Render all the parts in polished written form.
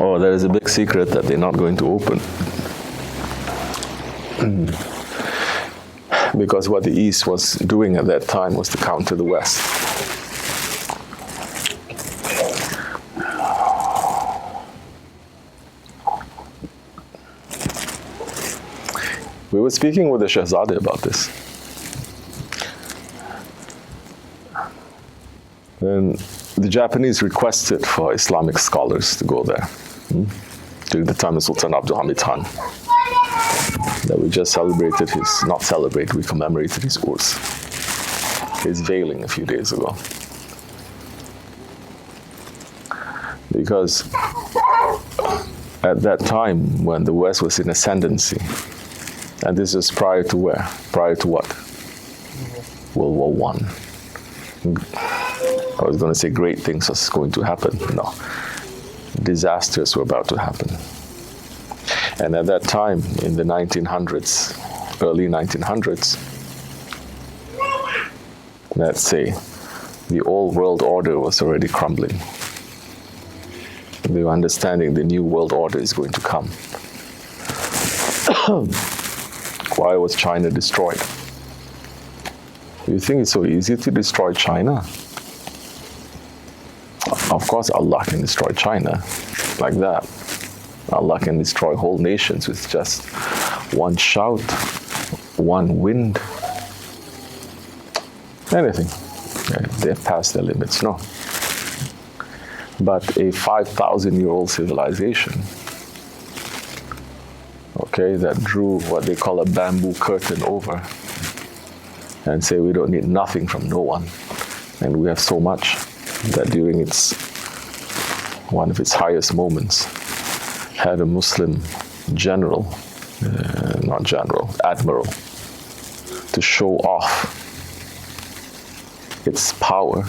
Oh, there is a big secret that they're not going to open. Because what the East was doing at that time was to counter the West. We were speaking with the Shahzade about this. And the Japanese requested for Islamic scholars to go there during the time of Sultan Abdulhamid Khan. That we just celebrated his, not celebrated, we commemorated his urs, his veiling a few days ago. Because at that time when the West was in ascendancy, and this is prior to where? Prior to what? World War I. I was going to say great things was going to happen. No. Disasters were about to happen. And at that time, in the 1900s, early 1900s, let's say, the old world order was already crumbling. They were understanding the new world order is going to come. Why was China destroyed? You think it's so easy to destroy China? Of course, Allah can destroy China like that. Allah can destroy whole nations with just one shout, one wind, anything. They've passed their limits, no. But a 5,000-year-old civilization, okay, that drew what they call a bamboo curtain over and say we don't need nothing from no one, and we have so much that during one of its highest moments, had a Muslim general, admiral, to show off its power,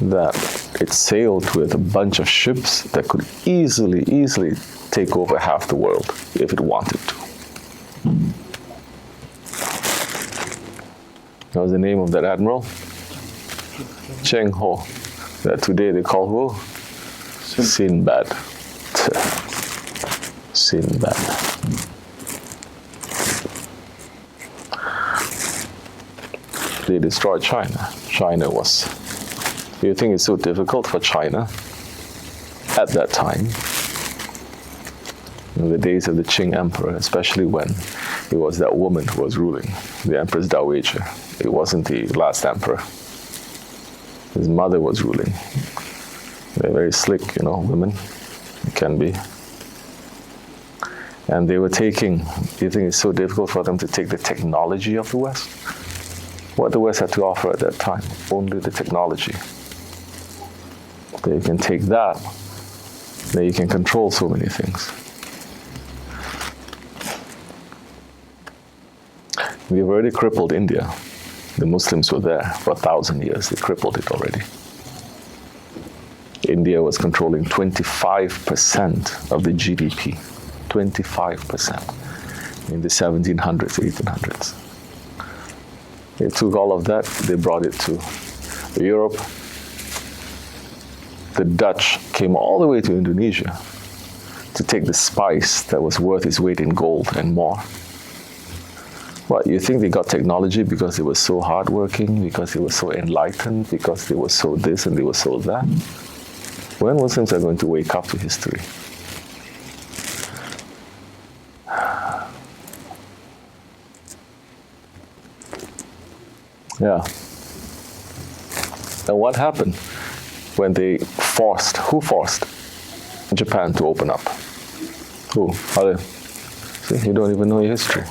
that it sailed with a bunch of ships that could easily take over half the world if it wanted to. What was the name of that admiral? Cheng Ho. That today they call who? Sinbad. Sinbad. They destroyed China. China was. Do you think it's so difficult for China at that time, in the days of the Qing Emperor, especially when it was that woman who was ruling, the Empress Dowager? It wasn't the last emperor. His mother was ruling. They're very slick, women. It can be. And they were taking, do you think it's so difficult for them to take the technology of the West? What the West had to offer at that time? Only the technology. So you can take that, then you can control so many things. We've already crippled India. The Muslims were there for 1,000 years. They crippled it already. India was controlling 25% of the GDP. 25% in the 1700s, 1800s. They took all of that, they brought it to Europe. The Dutch came all the way to Indonesia to take the spice that was worth its weight in gold and more. What, you think they got technology because they were so hardworking, because they were so enlightened, because they were so this and they were so that? When Muslims are going to wake up to history? Yeah. And what happened when they who forced Japan to open up? Who? See, you don't even know your history.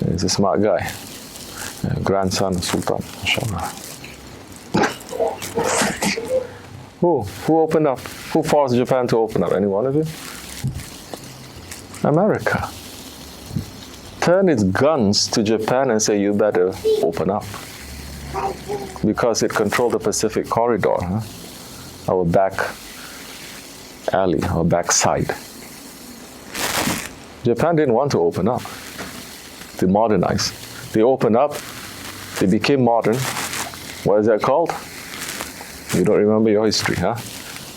He's a smart guy. Grandson of Sultan, inshallah. Who opened up? Who forced Japan to open up? Any one of you? America. Turn its guns to Japan and say, you better open up. Because it controlled the Pacific corridor, our back alley, our back side. Japan didn't want to open up. They modernized. They opened up, they became modern. What is that called? You don't remember your history, huh?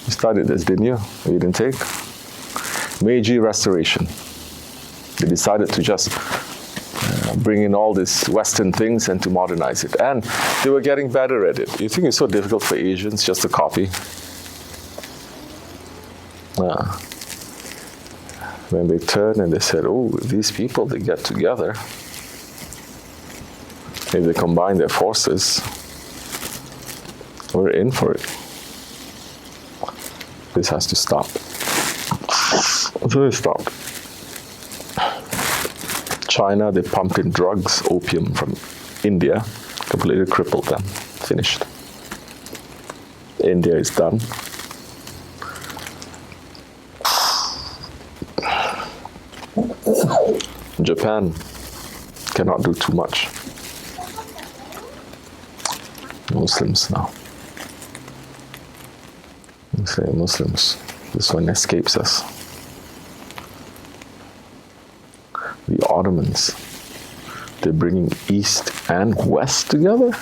You studied this, didn't you? You didn't take? Meiji Restoration. They decided to just bring in all these Western things and to modernize it. And they were getting better at it. You think it's so difficult for Asians just to copy? Then they turned and they said, oh, these people, they get together. If they combine their forces, we're in for it. This has to stop. So it stopped. China, they pumped in drugs, opium from India, completely crippled them, finished. India is done. Japan cannot do too much. Muslims now. You say Muslims, this one escapes us. The Ottomans, they're bringing East and West together?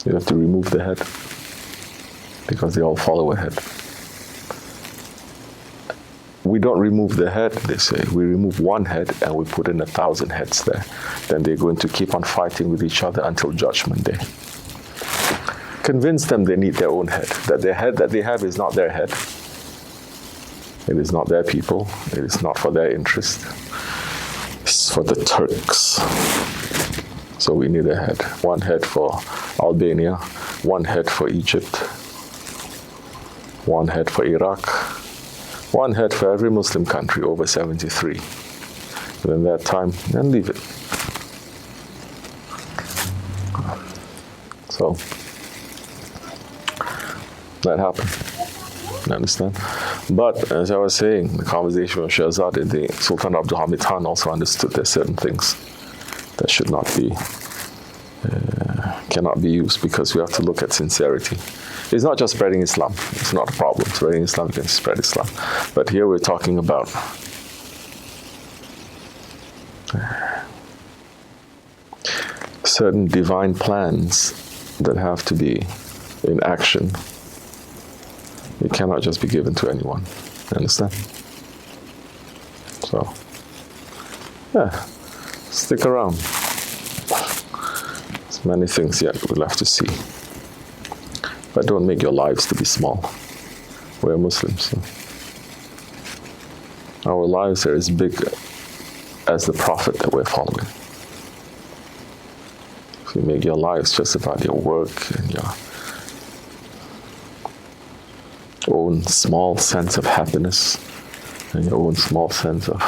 You have to remove the head because they all follow a head. We don't remove the head, they say. We remove one head and we put in 1,000 heads there. Then they're going to keep on fighting with each other until Judgment Day. Convince them they need their own head, that the head that they have is not their head. It is not their people. It is not for their interest. It's for the Turks. So we need a head. One head for Albania, one head for Egypt, one head for Iraq, one head for every Muslim country over 73. Within that time, then leave it. So, that happened. You understand? But as I was saying, the conversation with Shahzad, the Sultan Abdul Hamid Khan also understood there's certain things that should not be, cannot be used, because we have to look at sincerity. It's not just spreading Islam. It's not a problem. Spreading Islam, you can spread Islam. But here we're talking about certain divine plans that have to be in action. It cannot just be given to anyone. You understand? So, yeah, stick around. There's many things yet we'll have to see. But don't make your lives to be small. We're Muslims. So our lives are as big as the Prophet that we're following. If you make your lives just about your work and your own small sense of happiness and your own small sense of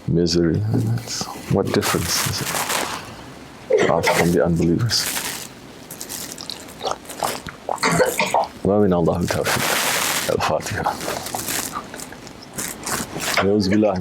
misery, what difference is it from the unbelievers? ومن الله التوفيق. الفاتحة. أعوذ بالله